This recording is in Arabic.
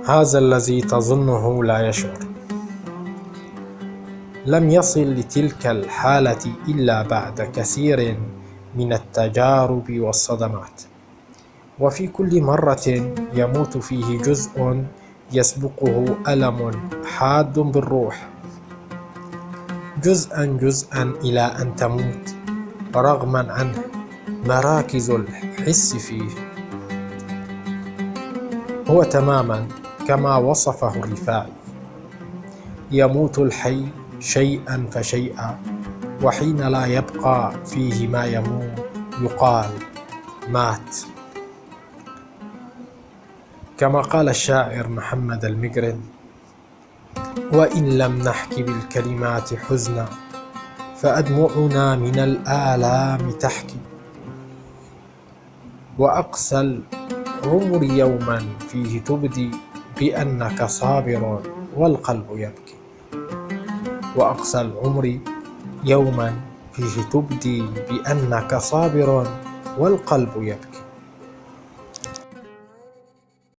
هذا الذي تظنه لا يشعر. لم يصل لتلك الحالة إلا بعد كثير من التجارب والصدمات، وفي كل مرة يموت فيه جزء يسبقه ألم حاد بالروح، جزءا جزءا إلى أن تموت رغما عنه مراكز الحس فيه. هو تماما كما وصفه الرفاعي: يموت الحي شيئا فشيئا، وحين لا يبقى فيه ما يموت يقال مات. كما قال الشاعر محمد المقرن: وإن لم نحك بالكلمات حزنا فأدمعنا من الآلام تحكي. وأقسى العمر يوما فيه تبدي بأنك صابر والقلب يبكي. وأقسى العمر يوما فيه تبدي بأنك صابر والقلب يبكي.